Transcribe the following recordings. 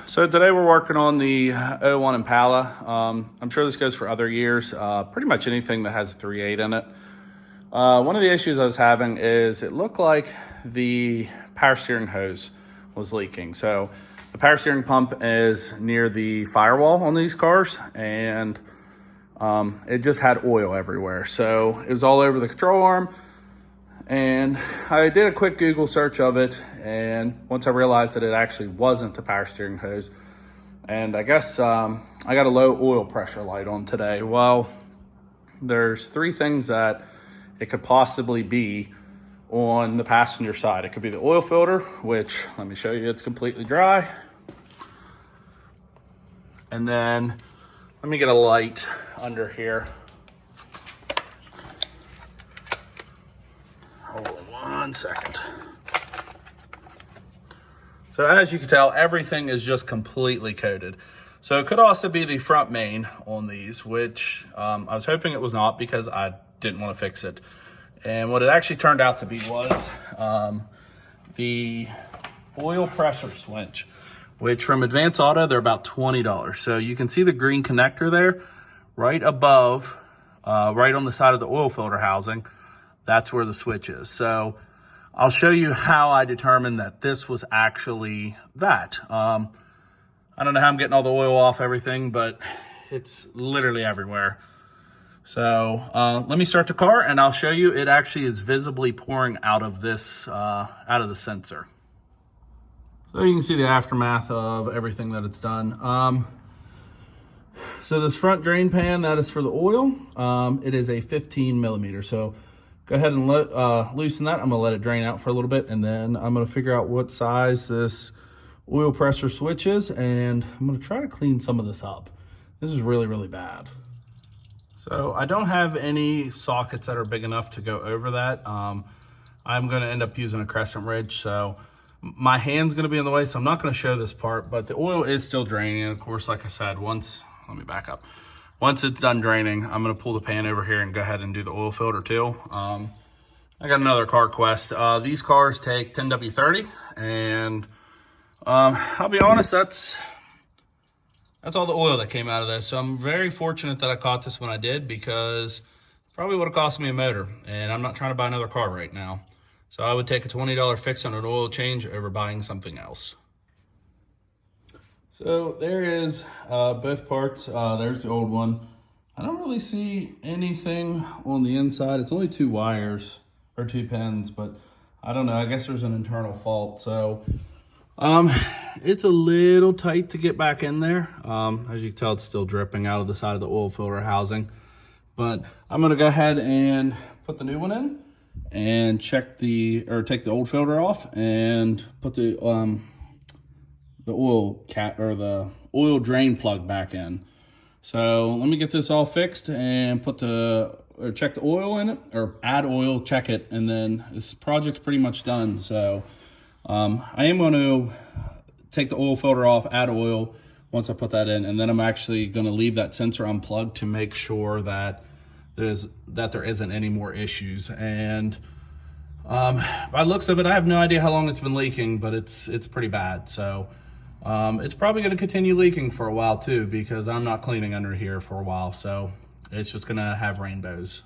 So today we're working on the '01 Impala. I'm sure this goes for other years, pretty much anything that has a 3.8 in it. One of the issues I was having is it looked like the power steering hose was leaking. So the power steering pump is near the firewall on these cars, and it just had oil everywhere. So it was all over the control arm. And I did a quick Google search of it, and once I realized that it actually wasn't the power steering hose, and I guess I got a low oil pressure light on today. Well, there's three things that it could possibly be on the passenger side. It could be the oil filter, which, let me show you, it's completely dry. And then let me get a light under here. Hold on 1 second. So as you can tell, everything is just completely coated. So it could also be the front main on these, which I was hoping it was not because I didn't want to fix it. And what it actually turned out to be was the oil pressure switch, which from Advance Auto, they're about $20. So you can see the green connector there right above, right on the side of the oil filter housing. That's where the switch is. So I'll show you how I determined that this was actually that. I don't know how I'm getting all the oil off everything, but it's literally everywhere. So let me start the car and I'll show you it actually is visibly pouring out of this, out of the sensor. So you can see the aftermath of everything that it's done. So this front drain pan, that is for the oil. It is a 15 millimeter. So go ahead and loosen that. I'm gonna let it drain out for a little bit, and then I'm gonna figure out what size this oil pressure switch is, and I'm gonna try to clean some of this up. This is really, really bad. So I don't have any sockets that are big enough to go over that. I'm gonna end up using a crescent wrench, so my hand's gonna be in the way, so I'm not gonna show this part, but the oil is still draining. And of course, like I said, let me back up. Once it's done draining, I'm gonna pull the pan over here and go ahead and do the oil filter too. I got another car quest. These cars take 10W30, and I'll be honest, that's all the oil that came out of this. So I'm very fortunate that I caught this when I did, because it probably would have cost me a motor, and I'm not trying to buy another car right now. So I would take a $20 fix on an oil change over buying something else. So there is both parts. There's the old one. I don't really see anything on the inside. It's only two wires or two pins, but I don't know. I guess there's an internal fault. So it's a little tight to get back in there. As you can tell, it's still dripping out of the side of the oil filter housing. But I'm gonna go ahead and put the new one in and take the old filter off and put the oil cap or the oil drain plug back in. So let me get this all fixed and check the oil in it, or add oil, check it, and then this project's pretty much done. So I am going to take the oil filter off, add oil once I put that in, and then I'm actually going to leave that sensor unplugged to make sure that there isn't any more issues. And by the looks of it, I have no idea how long it's been leaking, but it's pretty bad. So it's probably going to continue leaking for a while too, because I'm not cleaning under here for a while. So it's just going to have rainbows.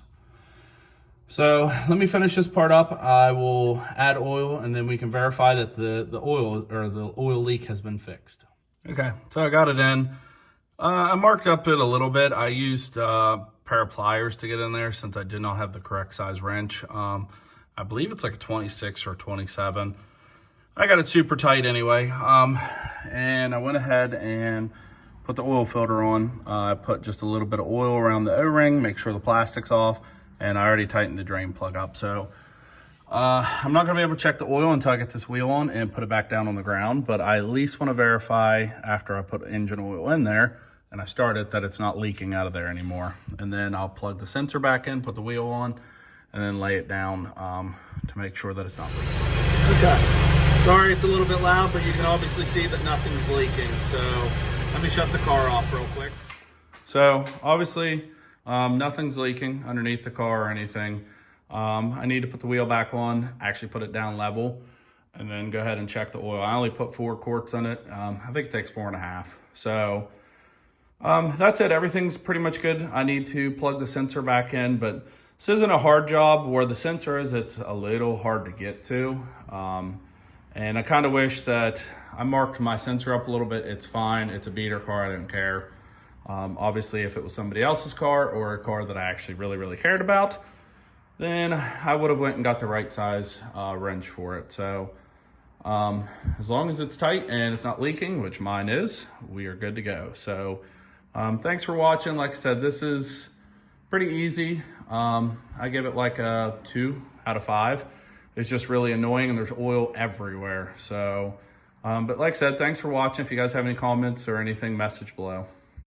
So let me finish this part up. I will add oil, and then we can verify that the oil leak has been fixed. Okay, so I got it in. I marked up it a little bit. I used a pair of pliers to get in there since I did not have the correct size wrench. I believe it's like a 26 or 27. I got it super tight anyway. And I went ahead and put the oil filter on. I put just a little bit of oil around the O-ring, make sure the plastic's off, and I already tightened the drain plug up. So I'm not gonna be able to check the oil until I get this wheel on and put it back down on the ground, but I at least wanna verify after I put engine oil in there and I start it, that it's not leaking out of there anymore. And then I'll plug the sensor back in, put the wheel on, and then lay it down to make sure that it's not leaking. Okay, sorry it's a little bit loud, but you can obviously see that nothing's leaking. So let me shut the car off real quick. So obviously nothing's leaking underneath the car or anything. I need to put the wheel back on, actually put it down level. and then go ahead and check the oil. I only put 4 quarts in it. I think it takes 4.5. So that's it. Everything's pretty much good. I need to plug the sensor back in, but this isn't a hard job. Where the sensor is, it's a little hard to get to. And I kind of wish that I marked my sensor up a little bit. It's fine. It's a beater car. I didn't care. Obviously, if it was somebody else's car or a car that I actually really cared about, then I would have went and got the right size wrench for it. So as long as it's tight and it's not leaking, which mine is, we are good to go. So thanks for watching. Like I said, this is pretty easy. I give it like a 2 out of 5. It's just really annoying and there's oil everywhere. So, but like I said, thanks for watching. If you guys have any comments or anything, message below.